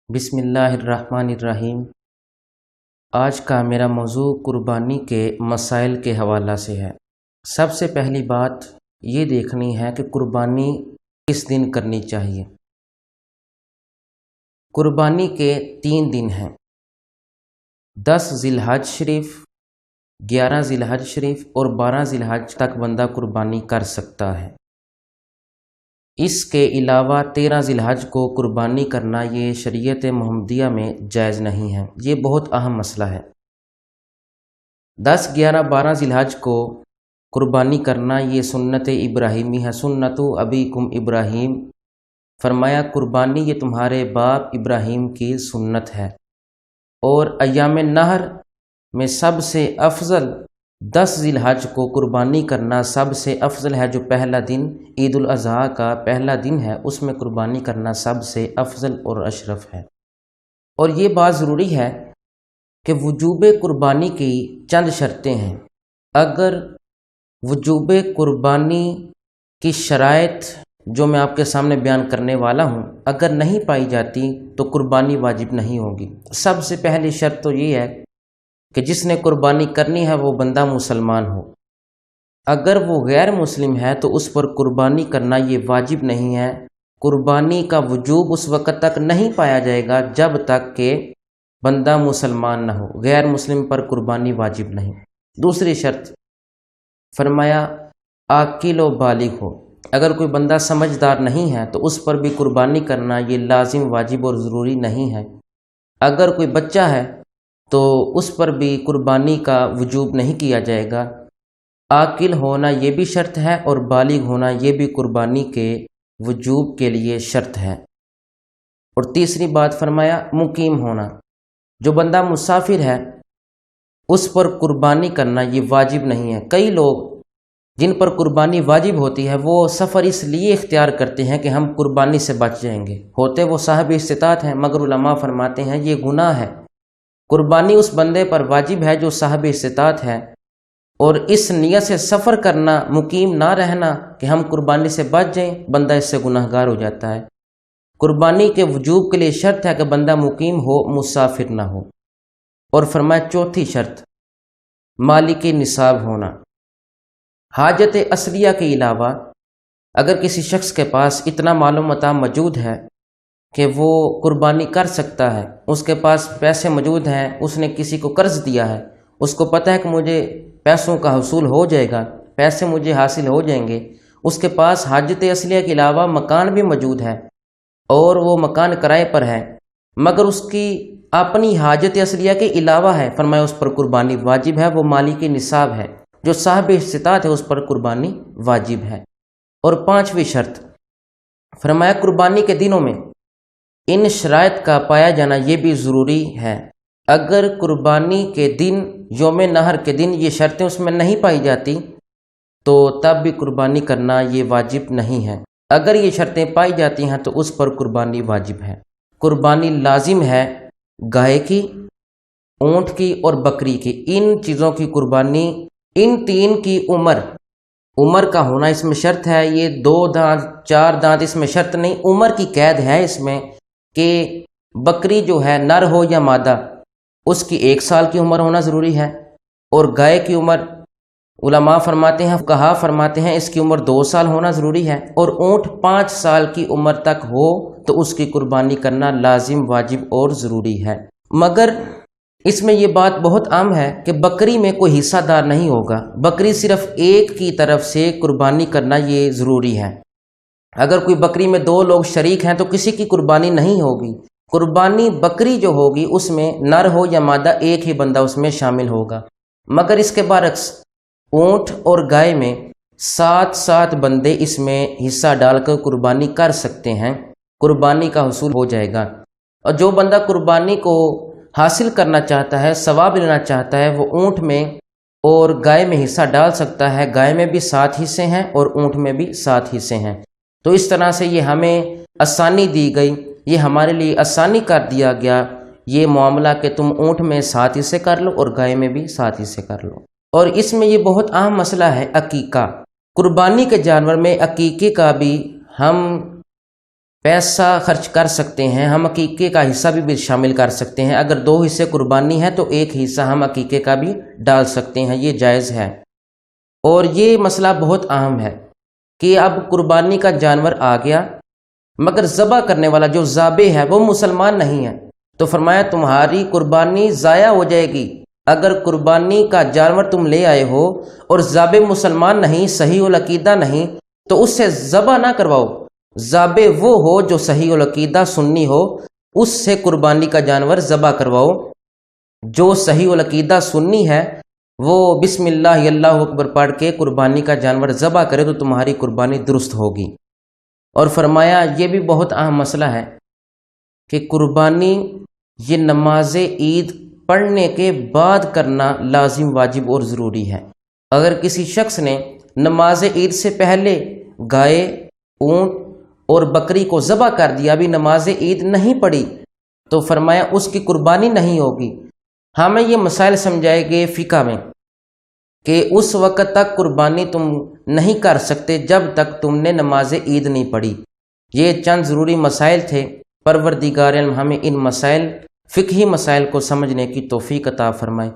بسم اللہ الرحمن الرحیم۔ آج کا میرا موضوع قربانی کے مسائل کے حوالہ سے ہے۔ سب سے پہلی بات یہ دیکھنی ہے کہ قربانی کس دن کرنی چاہیے۔ قربانی کے 3 دن ہیں، 10 ذی الحج شریف، 11 ذی الحج شریف اور 12 ذی الحج تک بندہ قربانی کر سکتا ہے۔ اس کے علاوہ 13 ذی الحج کو قربانی کرنا یہ شریعت محمدیہ میں جائز نہیں ہے۔ یہ بہت اہم مسئلہ ہے۔ 10، 11، 12 ذی الحج کو قربانی کرنا یہ سنت ابراہیمی ہے، سنت ابیکم ابراہیم۔ فرمایا قربانی یہ تمہارے باپ ابراہیم کی سنت ہے۔ اور ایام نحر میں سب سے افضل 10 ذی الحج کو قربانی کرنا سب سے افضل ہے۔ جو پہلا دن عید الاضحیٰ کا پہلا دن ہے، اس میں قربانی کرنا سب سے افضل اور اشرف ہے۔ اور یہ بات ضروری ہے کہ وجوب قربانی کی چند شرطیں ہیں۔ اگر وجوب قربانی کی شرائط جو میں آپ کے سامنے بیان کرنے والا ہوں اگر نہیں پائی جاتی تو قربانی واجب نہیں ہوگی۔ سب سے پہلی شرط تو یہ ہے کہ جس نے قربانی کرنی ہے وہ بندہ مسلمان ہو۔ اگر وہ غیر مسلم ہے تو اس پر قربانی کرنا یہ واجب نہیں ہے۔ قربانی کا وجوب اس وقت تک نہیں پایا جائے گا جب تک کہ بندہ مسلمان نہ ہو۔ غیر مسلم پر قربانی واجب نہیں۔ دوسری شرط فرمایا عاقل و بالغ ہو۔ اگر کوئی بندہ سمجھدار نہیں ہے تو اس پر بھی قربانی کرنا یہ لازم، واجب اور ضروری نہیں ہے۔ اگر کوئی بچہ ہے تو اس پر بھی قربانی کا وجوب نہیں کیا جائے گا۔ عاقل ہونا یہ بھی شرط ہے اور بالغ ہونا یہ بھی قربانی کے وجوب کے لیے شرط ہے۔ اور تیسری بات فرمایا مقیم ہونا۔ جو بندہ مسافر ہے اس پر قربانی کرنا یہ واجب نہیں ہے۔ کئی لوگ جن پر قربانی واجب ہوتی ہے وہ سفر اس لیے اختیار کرتے ہیں کہ ہم قربانی سے بچ جائیں گے، ہوتے وہ صاحب استطاعت ہیں، مگر علماء فرماتے ہیں یہ گناہ ہے۔ قربانی اس بندے پر واجب ہے جو صاحب استطاعت ہے، اور اس نیت سے سفر کرنا، مقیم نہ رہنا کہ ہم قربانی سے بچ جائیں، بندہ اس سے گناہ گار ہو جاتا ہے۔ قربانی کے وجوب کے لیے شرط ہے کہ بندہ مقیم ہو، مسافر نہ ہو۔ اور فرمایا چوتھی شرط مالک نصاب ہونا۔ حاجت اصلیہ کے علاوہ اگر کسی شخص کے پاس اتنا مال و متاع موجود ہے کہ وہ قربانی کر سکتا ہے، اس کے پاس پیسے موجود ہیں، اس نے کسی کو قرض دیا ہے، اس کو پتہ ہے کہ مجھے پیسوں کا حصول ہو جائے گا، پیسے مجھے حاصل ہو جائیں گے، اس کے پاس حاجت اصلیہ کے علاوہ مکان بھی موجود ہے اور وہ مکان کرائے پر ہے، مگر اس کی اپنی حاجت اصلیہ کے علاوہ ہے، فرمایا اس پر قربانی واجب ہے۔ وہ مالک نصاب ہے، جو صاحب استطاعت ہے اس پر قربانی واجب ہے۔ اور 5ویں شرط فرمایا قربانی کے دنوں میں ان شرائط کا پایا جانا یہ بھی ضروری ہے۔ اگر قربانی کے دن، یوم نحر کے دن یہ شرطیں اس میں نہیں پائی جاتی تو تب بھی قربانی کرنا یہ واجب نہیں ہے۔ اگر یہ شرطیں پائی جاتی ہیں تو اس پر قربانی واجب ہے۔ قربانی لازم ہے گائے کی، اونٹ کی اور بکری کی۔ ان چیزوں کی قربانی، ان 3 کی عمر کا ہونا اس میں شرط ہے۔ یہ 2 دانت 4 دانت اس میں شرط نہیں، عمر کی قید ہے اس میں کہ بکری جو ہے نر ہو یا مادہ اس کی 1 سال کی عمر ہونا ضروری ہے، اور گائے کی عمر علماء فرماتے ہیں، فقہاء فرماتے ہیں اس کی عمر 2 سال ہونا ضروری ہے، اور اونٹ 5 سال کی عمر تک ہو تو اس کی قربانی کرنا لازم، واجب اور ضروری ہے۔ مگر اس میں یہ بات بہت عام ہے کہ بکری میں کوئی حصہ دار نہیں ہوگا، بکری صرف ایک کی طرف سے قربانی کرنا یہ ضروری ہے۔ اگر کوئی بکری میں 2 لوگ شریک ہیں تو کسی کی قربانی نہیں ہوگی۔ قربانی بکری جو ہوگی اس میں نر ہو یا مادہ ایک ہی بندہ اس میں شامل ہوگا، مگر اس کے برعکس اونٹ اور گائے میں 7 بندے اس میں حصہ ڈال کر قربانی کر سکتے ہیں، قربانی کا حصول ہو جائے گا۔ اور جو بندہ قربانی کو حاصل کرنا چاہتا ہے، ثواب لینا چاہتا ہے، وہ اونٹ میں اور گائے میں حصہ ڈال سکتا ہے۔ گائے میں بھی 7 حصے ہیں اور اونٹ میں بھی 7 حصے ہیں۔ تو اس طرح سے یہ ہمیں آسانی دی گئی، یہ ہمارے لیے آسانی کر دیا گیا یہ معاملہ کہ تم اونٹ میں 7 حصے کر لو اور گائے میں بھی 7 حصے کر لو۔ اور اس میں یہ بہت اہم مسئلہ ہے عقیقہ۔ قربانی کے جانور میں عقیقے کا بھی ہم پیسہ خرچ کر سکتے ہیں، ہم عقیقے کا حصہ بھی شامل کر سکتے ہیں۔ اگر 2 حصے قربانی ہے تو 1 حصہ ہم عقیقے کا بھی ڈال سکتے ہیں، یہ جائز ہے۔ اور یہ مسئلہ بہت اہم ہے کہ اب قربانی کا جانور آ گیا مگر ذبح کرنے والا جو ذابح ہے وہ مسلمان نہیں ہے، تو فرمایا تمہاری قربانی ضائع ہو جائے گی۔ اگر قربانی کا جانور تم لے آئے ہو اور ذابح مسلمان نہیں، صحیح العقیدہ نہیں، تو اس سے ذبح نہ کرواؤ۔ ذابح وہ ہو جو صحیح العقیدہ سنی ہو، اس سے قربانی کا جانور ذبح کرواؤ۔ جو صحیح العقیدہ سنی ہے وہ بسم اللہ اللہ اکبر پڑھ کے قربانی کا جانور ذبح کرے تو تمہاری قربانی درست ہوگی۔ اور فرمایا یہ بھی بہت اہم مسئلہ ہے کہ قربانی یہ نماز عید پڑھنے کے بعد کرنا لازم، واجب اور ضروری ہے۔ اگر کسی شخص نے نماز عید سے پہلے گائے، اونٹ اور بکری کو ذبح کر دیا، ابھی نماز عید نہیں پڑھی، تو فرمایا اس کی قربانی نہیں ہوگی۔ ہمیں یہ مسائل سمجھائے گئے فقہ میں کہ اس وقت تک قربانی تم نہیں کر سکتے جب تک تم نے نماز عید نہیں پڑھی۔ یہ چند ضروری مسائل تھے۔ پروردگار عالم ہمیں ان مسائل، فقہی مسائل کو سمجھنے کی توفیق عطا فرمائے۔